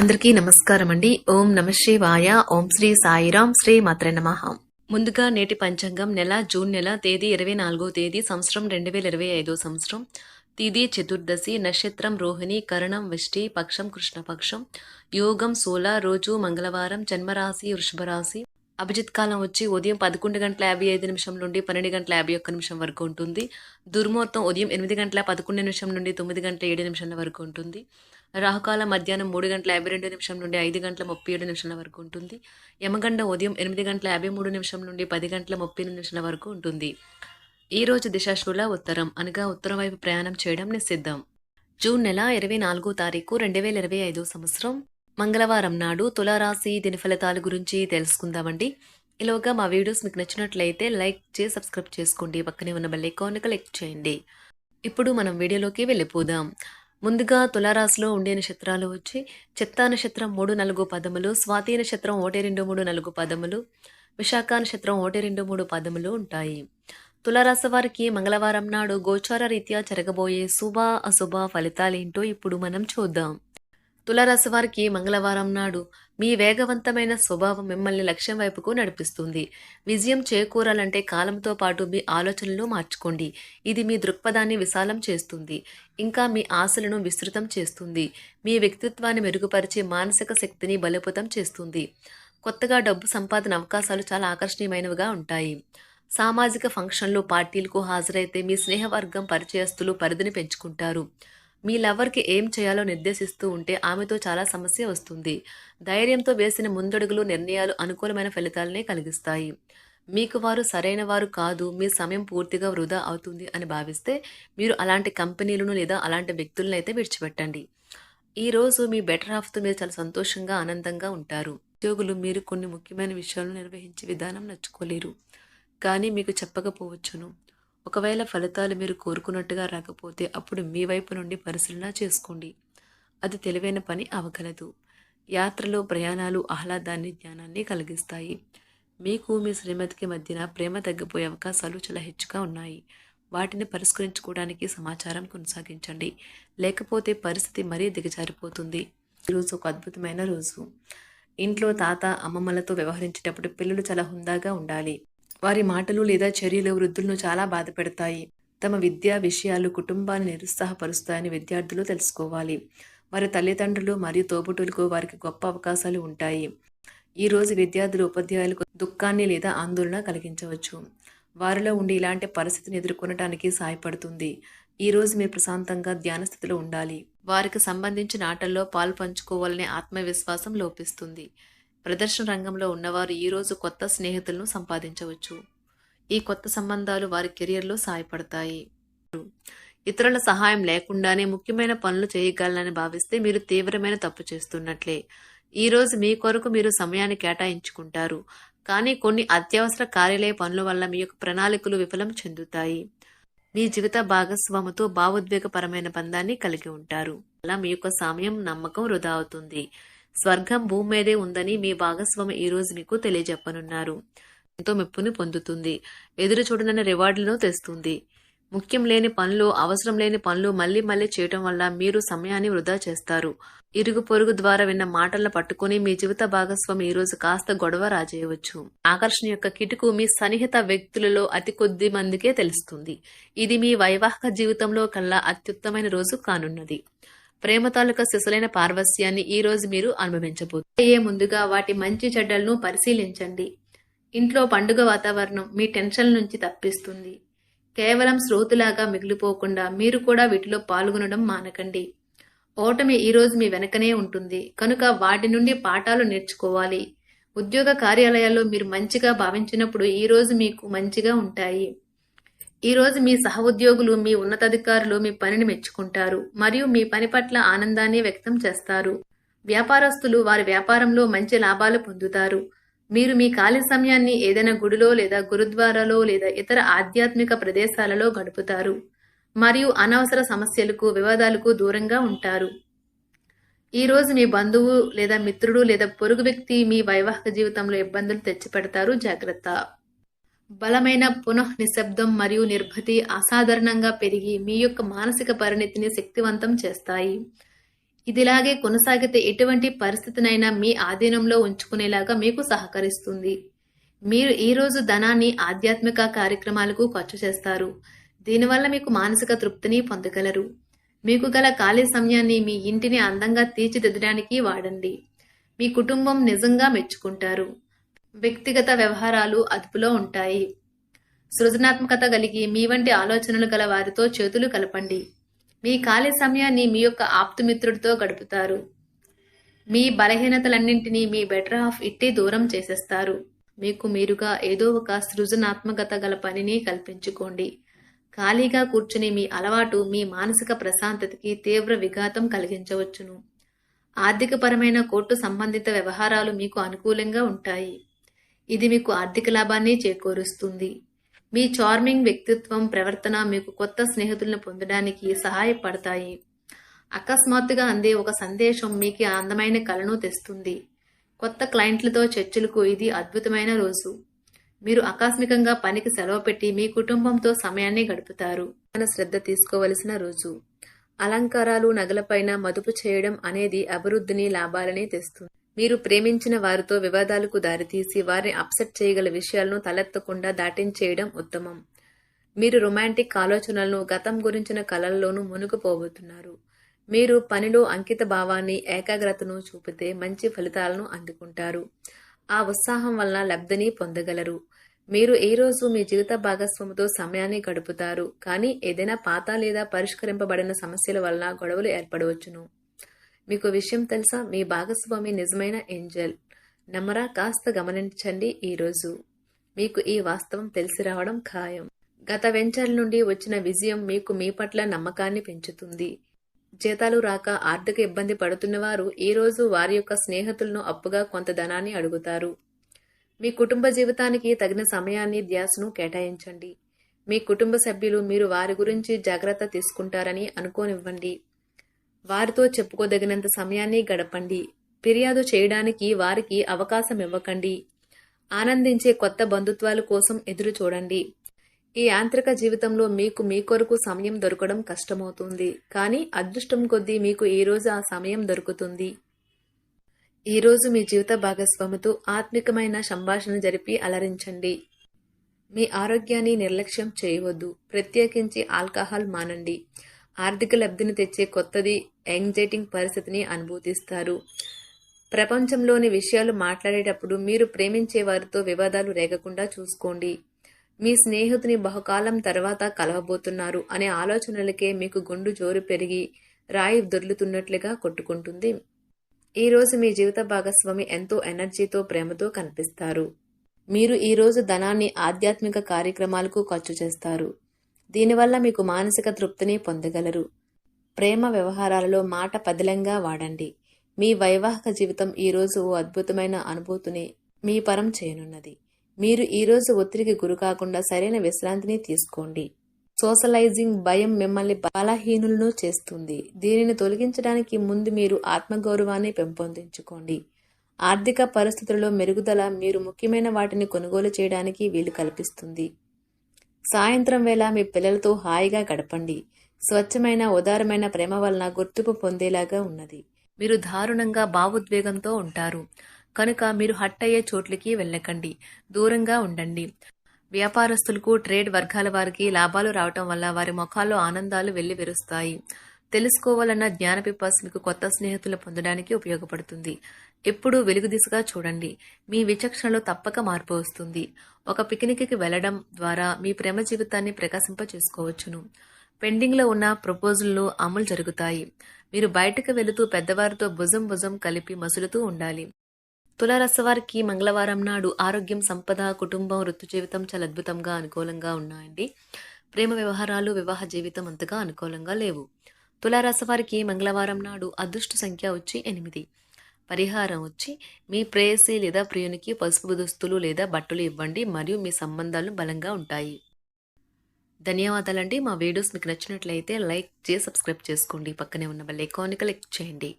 అందరికీ నమస్కారం అండి. ఓం నమ శివాయ. ఓం శ్రీ సాయిరాం. శ్రీ మాత్రే నమః. ముందుగా నేటి పంచాంగం నెల జూన్ నెల తేదీ 24వ తేదీ సంవత్సరం 2025 సంవత్సరం. తిథి చతుర్దశి, నక్షత్రం రోహిణి, కరణం విష్టి, పక్షం కృష్ణపక్షం, యోగం సోల, రోజు మంగళవారం, జన్మరాశి వృషభ రాశి. అభిజిత్ కాలం వచ్చి ఉదయం 11:55 నుండి 12:51 వరకు ఉంటుంది. దుర్ముహూర్తం ఉదయం 8:11 నుండి 9:07 వరకు ఉంటుంది. రాహుకాలం మధ్యాహ్నం 3:52 నుండి 5:37 వరకు ఉంటుంది. యమగండ ఉదయం 8:53 నుండి 10:38 వరకు ఉంటుంది. ఈ రోజు దిశాశూల ఉత్తరం అనగా ఉత్తరం వైపు ప్రయాణం చేయడం నిషిద్ధం. జూన్ నెల 24వ తారీఖు 2025 సంవత్సరం మంగళవారం నాడు తులారాశి దిన ఫలితాల గురించి తెలుసుకుందామండి. ఈలోగా మా వీడియోస్ మీకు నచ్చినట్లయితే లైక్ చేసి సబ్స్క్రైబ్ చేసుకోండి. పక్కనే ఉన్న బెల్ ఐకాన్ క్లిక్ చేయండి. ఇప్పుడు మనం వీడియోలోకి వెళ్ళిపోదాం. ముందుగా తులారాశిలో ఉండే నక్షత్రాలు వచ్చి చిత్తా నక్షత్రం 3, 4 పదములు, స్వాతి నక్షత్రం 1, 2, 3, 4 పదములు, విశాఖ నక్షత్రం 1, 2, 3 పదములు ఉంటాయి. తులారాశి వారికి మంగళవారం నాడు గోచార రీత్యా జరగబోయే శుభ అశుభ ఫలితాలేంటో ఇప్పుడు మనం చూద్దాం. తులారాశి వారికి మంగళవారం నాడు మీ వేగవంతమైన స్వభావం మిమ్మల్ని లక్ష్యం వైపుకు నడిపిస్తుంది. విజయం చేకూరాలంటే కాలంతో పాటు మీ ఆలోచనలు మార్చుకోండి. ఇది మీ దృక్పథాన్ని విశాలం చేస్తుంది, ఇంకా మీ ఆశలను విస్తృతం చేస్తుంది. మీ వ్యక్తిత్వాన్ని మెరుగుపరిచి మానసిక శక్తిని బలోపేతం చేస్తుంది. కొత్తగా డబ్బు సంపాదన అవకాశాలు చాలా ఆకర్షణీయమైనవిగా ఉంటాయి. సామాజిక ఫంక్షన్లు, పార్టీలకు హాజరైతే మీ స్నేహవర్గం, పరిచయస్తులు పరిధిని పెంచుకుంటారు. మీ లవర్కి ఏం చేయాలో నిర్దేశిస్తూ ఉంటే ఆమెతో చాలా సమస్య వస్తుంది. ధైర్యంతో వేసిన ముందడుగులు, నిర్ణయాలు అనుకూలమైన ఫలితాలనే కలిగిస్తాయి. మీకు వారు సరైన వారు కాదు, మీ సమయం పూర్తిగా వృధా అవుతుంది అని భావిస్తే మీరు అలాంటి కంపెనీలను లేదా అలాంటి వ్యక్తులను అయితే విడిచిపెట్టండి. ఈరోజు మీ బెటర్ హాఫ్తో మీరు చాలా సంతోషంగా, ఆనందంగా ఉంటారు. ఉద్యోగులు మీరు కొన్ని ముఖ్యమైన విషయాలను నిర్వహించే విధానం నచ్చుకోలేరు, కానీ మీకు చెప్పకపోవచ్చును. ఒకవేళ ఫలితాలు మీరు కోరుకున్నట్టుగా రాకపోతే అప్పుడు మీ వైపు నుండి పరిశీలన చేసుకోండి. అది తెలివైన పని అవ్వగలదు. యాత్రలు, ప్రయాణాలు ఆహ్లాదాన్ని, జ్ఞానాన్ని కలిగిస్తాయి. మీకు మీ శ్రీమతికి మధ్యన ప్రేమ తగ్గిపోయే అవకాశాలు చాలా హెచ్చుగా ఉన్నాయి. వాటిని పరిష్కరించుకోవడానికి సమాచారం కొనసాగించండి, లేకపోతే పరిస్థితి మరీ దిగజారిపోతుంది. ఈరోజు ఒక అద్భుతమైన రోజు. ఇంట్లో తాత, అమ్మమ్మలతో వ్యవహరించేటప్పుడు పిల్లలు చాలా హుందాగా ఉండాలి. వారి మాటలు లేదా చర్యలు వృద్ధులను చాలా బాధపెడతాయి. తమ విద్యా విషయాలు కుటుంబాన్ని నిరుత్సాహపరుస్తాయని విద్యార్థులు తెలుసుకోవాలి. వారి తల్లిదండ్రులు మరియు తోబుట్టులకు వారికి గొప్ప అవకాశాలు ఉంటాయి. ఈరోజు విద్యార్థులు ఉపాధ్యాయులకు దుఃఖాన్ని లేదా ఆందోళన కలిగించవచ్చు. వారిలో ఉండి ఇలాంటి పరిస్థితిని ఎదుర్కొనడానికి సహాయపడుతుంది. ఈరోజు మీరు ప్రశాంతంగా ధ్యాన స్థితిలో ఉండాలి. వారికి సంబంధించిన ఆటల్లో పాలు పంచుకోవాలనే ఆత్మవిశ్వాసం లోపిస్తుంది. ప్రదర్శన రంగంలో ఉన్నవారు ఈరోజు కొత్త స్నేహితులను సంపాదించవచ్చు. ఈ కొత్త సంబంధాలు వారి కెరియర్లో సహాయపడతాయి. ఇతరుల సహాయం లేకుండానే ముఖ్యమైన పనులు చేయగలనని భావిస్తే మీరు తీవ్రమైన తప్పు చేస్తున్నట్లే. ఈరోజు మీ కొరకు మీరు సమయాన్ని కేటాయించుకుంటారు, కానీ కొన్ని అత్యవసర కార్యాలయ పనుల వల్ల మీ యొక్క ప్రణాళికలు విఫలం చెందుతాయి. మీ జీవిత భాగస్వామితో భావోద్వేగపరమైన బంధాన్ని కలిగి ఉంటారు. అలా మీ యొక్క సమయం, నమ్మకం వృధా అవుతుంది. స్వర్గం భూమి మీదే ఉందని మీ భాగస్వామి ఈ రోజు మీకు తెలియజెప్పనున్నారు. ఎంతో మెప్పుని పొందుతుంది. ఎదురు చూడనన్న రివార్డులను తెస్తుంది. ముఖ్యం లేని పనులు, అవసరం లేని పనులు మళ్లీ మళ్లీ చేయటం వల్ల మీరు సమయాన్ని వృధా చేస్తారు. ఇరుగు పొరుగు ద్వారా విన్న మాటలను పట్టుకుని మీ జీవిత భాగస్వామి ఈ రోజు కాస్త గొడవ రాజేయవచ్చు. ఆకర్షణ యొక్క కిటుకు మీ సన్నిహిత వ్యక్తులలో అతి కొద్ది మందికే తెలుస్తుంది. ఇది మీ వైవాహిక జీవితంలో కల్లా అత్యుత్తమైన రోజు కానున్నది. ప్రేమ తాలూకా సిసలైన పార్వస్యాన్ని ఈ రోజు మీరు అనుభవించబోతున్నారు. ముందుగా వాటి మంచి చెడ్డలను పరిశీలించండి. ఇంట్లో పండుగ వాతావరణం మీ టెన్షన్ నుంచి తప్పిస్తుంది. కేవలం శ్రోతులాగా మిగిలిపోకుండా మీరు కూడా వీటిలో పాల్గొనడం మానకండి. ఓటమి ఈ రోజు మీ వెనకనే ఉంటుంది, కనుక వాటి నుండి పాఠాలు నేర్చుకోవాలి. ఉద్యోగ కార్యాలయాల్లో మీరు మంచిగా భావించినప్పుడు ఈ రోజు మీకు మంచిగా ఉంటాయి. ఈ రోజు మీ సహోద్యోగులు, మీ ఉన్నతాధికారులు మీ పనిని మెచ్చుకుంటారు మరియు మీ పని పట్ల ఆనందాన్ని వ్యక్తం చేస్తారు. వ్యాపారస్తులు వారి వ్యాపారంలో మంచి లాభాలు పొందుతారు. మీరు మీ ఖాళీ సమయాన్ని ఏదైనా గుడిలో లేదా గురుద్వారాలో లేదా ఇతర ఆధ్యాత్మిక ప్రదేశాలలో గడుపుతారు మరియు అనవసర సమస్యలకు, వివాదాలకు దూరంగా ఉంటారు. ఈ రోజు మీ బంధువు లేదా మిత్రుడు లేదా పొరుగు వ్యక్తి మీ వైవాహిక జీవితంలో ఇబ్బందులు తెచ్చిపెడతారు. జాగ్రత్త. బలమైన నిశ్శబ్దం మరియు నిర్భతి అసాధారణంగా పెరిగి మీ యొక్క మానసిక పరిణతిని శక్తివంతం చేస్తాయి. ఇదిలాగే కొనసాగితే ఎటువంటి పరిస్థితినైనా మీ ఆధీనంలో ఉంచుకునేలాగా మీకు సహకరిస్తుంది. మీరు ఈరోజు ధనాన్ని ఆధ్యాత్మిక కార్యక్రమాలకు ఖర్చు చేస్తారు. దీనివల్ల మీకు మానసిక తృప్తిని పొందగలరు. మీకు గల ఖాళీ సమయాన్ని మీ ఇంటిని అందంగా తీర్చిదిద్దడానికి వాడండి. మీ కుటుంబం నిజంగా మెచ్చుకుంటారు. వ్యక్తిగత వ్యవహారాలు అదుపులో ఉంటాయి. సృజనాత్మకత కలిగి మీ వంటి ఆలోచనలు గల వారితో చేతులు కలపండి. మీ ఖాళీ సమయాన్ని మీ యొక్క ఆప్తుమిత్రుడితో గడుపుతారు. మీ బలహీనతలన్నింటినీ మీ బెటర్ హాఫ్ ఇట్టి దూరం చేసేస్తారు. మీకు మీరుగా ఏదో ఒక సృజనాత్మకత గల పనిని కల్పించుకోండి. ఖాళీగా కూర్చుని మీ అలవాటు మీ మానసిక ప్రశాంతతకి తీవ్ర విఘాతం కలిగించవచ్చును. ఆర్థికపరమైన కోర్టు సంబంధిత వ్యవహారాలు మీకు అనుకూలంగా ఉంటాయి. ఇది మీకు ఆర్థిక లాభాన్ని చేకూరుస్తుంది. మీ చార్మింగ్ వ్యక్తిత్వం, ప్రవర్తన మీకు కొత్త స్నేహితులను పొందడానికి సహాయపడతాయి. అకస్మాత్తుగా అందే ఒక సందేశం మీకు అందమైన కలను తెస్తుంది. కొత్త క్లయింట్లతో చర్చలకు ఇది అద్భుతమైన రోజు. మీరు ఆకస్మికంగా పనికి సెలవు పెట్టి మీ కుటుంబంతో సమయాన్ని గడుపుతారు. మన శ్రద్ధ తీసుకోవలసిన రోజు. అలంకారాలు, నగలపైన మదుపు చేయడం అనేది అభివృద్ధిని, లాభాలని తెస్తుంది. మీరు ప్రేమించిన వారితో వివాదాలకు దారితీసి వారిని అప్సెట్ చేయగల విషయాలను తలెత్తకుండా దాటించేయడం ఉత్తమం. మీరు రొమాంటిక్ ఆలోచనలను, గతం గురించిన కలల్లోనూ మునిగిపోబోతున్నారు. మీరు పనిలో అంకిత భావాన్ని, ఏకాగ్రతను చూపితే మంచి ఫలితాలను అందుకుంటారు. ఆ ఉత్సాహం వలన లబ్ధిని పొందగలరు. మీరు ఈ రోజు మీ జీవిత భాగస్వామితో సమయాన్ని గడుపుతారు. కానీ ఏదైనా పాత లేదా పరిష్కరింపబడిన సమస్యల వలన గొడవలు ఏర్పడవచ్చును. మీకు విషయం తెలుసా? మీ భాగస్వామి నిజమైన ఏంజల్. నమ్మరా? కాస్త గమనించండి. ఈరోజు మీకు ఈ వాస్తవం తెలిసి రావడం ఖాయం. గత వెంచర్ల నుండి వచ్చిన విజయం మీకు మీ పట్ల నమ్మకాన్ని పెంచుతుంది. జీతాలు రాక ఆర్థిక ఇబ్బంది పడుతున్నవారు ఈరోజు వారి యొక్క స్నేహితులను అప్పుగా కొంత ధనాన్ని అడుగుతారు. మీ కుటుంబ జీవితానికి తగిన సమయాన్ని, ధ్యాసను కేటాయించండి. మీ కుటుంబ సభ్యులు మీరు వారి గురించి జాగ్రత్త తీసుకుంటారని అనుకోనివ్వండి. వారితో చెప్పుకోదగినంత సమయాన్ని గడపండి. ఫిర్యాదు చేయడానికి వారికి అవకాశం ఇవ్వకండి. ఆనందించే కొత్త బంధుత్వాల కోసం ఎదురు చూడండి. ఈ యాంత్రిక జీవితంలో మీకు మీ కొరకు సమయం దొరకడం కష్టమవుతుంది. కానీ అదృష్టం కొద్దీ మీకు ఈరోజు ఆ సమయం దొరుకుతుంది. ఈరోజు మీ జీవిత భాగస్వామితో ఆత్మికమైన సంభాషణ జరిపి అలరించండి. మీ ఆరోగ్యాన్ని నిర్లక్ష్యం చేయవద్దు. ప్రత్యేకించి ఆల్కహాల్ మానండి. ఆర్థిక లబ్ధిని తెచ్చే కొత్తది, యాంగ్జైటింగ్ పరిస్థితిని అనుభూతిస్తారు. ప్రపంచంలోని విషయాలు మాట్లాడేటప్పుడు మీరు ప్రేమించే వారితో వివాదాలు రేగకుండా చూసుకోండి. మీ స్నేహితుని బహుకాలం తర్వాత కలవబోతున్నారు అనే ఆలోచనలకే మీకు గుండు జోరు పెరిగి రాయి దొర్లుతున్నట్లుగా కొట్టుకుంటుంది. ఈరోజు మీ జీవిత భాగస్వామి ఎంతో ఎనర్జీతో, ప్రేమతో కనిపిస్తారు. మీరు ఈరోజు ధనాన్ని ఆధ్యాత్మిక కార్యక్రమాలకు ఖర్చు చేస్తారు. దీనివల్ల మీకు మానసిక తృప్తిని పొందగలరు. ప్రేమ వ్యవహారాలలో మాట పదిలంగా వాడండి. మీ వైవాహిక జీవితం ఈరోజు ఓ అద్భుతమైన అనుభూతిని మీ పరం చేయనున్నది. మీరు ఈరోజు ఒత్తిడికి గురి కాకుండా సరైన విశ్రాంతిని తీసుకోండి. సోషలైజింగ్ భయం మిమ్మల్ని బలహీనులను చేస్తుంది. దీనిని తొలగించడానికి ముందు మీరు ఆత్మగౌరవాన్ని పెంపొందించుకోండి. ఆర్థిక పరిస్థితులలో మెరుగుదల మీరు ముఖ్యమైన వాటిని కొనుగోలు చేయడానికి వీలు కల్పిస్తుంది. సాయంత్రం వేళ మీ పిల్లలతో హాయిగా గడపండి. స్వచ్ఛమైన, ఉదారమైన ప్రేమ వలన గుర్తింపు పొందేలాగా ఉన్నది. మీరు దారుణంగా భావోద్వేగంతో ఉంటారు కనుక మీరు హట్ అయ్యే చోట్లకి వెళ్ళకండి. దూరంగా ఉండండి. వ్యాపారస్తులకు, ట్రేడ్ వర్గాల వారికి లాభాలు రావటం వల్ల వారి ముఖాల్లో ఆనందాలు వెళ్లి విరుస్తాయి. తెలుసుకోవాలన్న జ్ఞానపిపాస మీకు కొత్త స్నేహితులు పొందడానికి ఉపయోగపడుతుంది. ఎప్పుడూ వెలుగు దిశగా చూడండి. మీ విచక్షణలో తప్పక మార్పు వస్తుంది. ఒక పిక్నిక్కి వెళ్లడం ద్వారా మీ ప్రేమ జీవితాన్ని ప్రకాశింప చేసుకోవచ్చును. పెండింగ్లో ఉన్న ప్రపోజల్లు అమలు జరుగుతాయి. మీరు బయటకు వెళుతూ పెద్దవారితో భుజం కలిపి మసులుతూ ఉండాలి. తులారాశివారికి మంగళవారం నాడు ఆరోగ్యం, సంపద, కుటుంబం, వృత్తి జీవితం చాలా అద్భుతంగా, అనుకూలంగా ఉన్నాయండి. ప్రేమ వ్యవహారాలు, వివాహ జీవితం అంతగా అనుకూలంగా లేవు. తులారాశివారికి మంగళవారం నాడు అదృష్ట సంఖ్య వచ్చి 8. పరిహారం వచ్చి మీ ప్రేయసి లేదా ప్రియునికి పసుపు దుస్తులు లేదా బట్టలు ఇవ్వండి మరియు మీ సంబంధాలు బలంగా ఉంటాయి. ధన్యవాదాలండి. మా వీడియోస్ మీకు నచ్చినట్లయితే లైక్ చేసి సబ్స్క్రైబ్ చేసుకోండి. పక్కనే ఉన్న బెల్ ఐకాన్ని క్లిక్ చేయండి.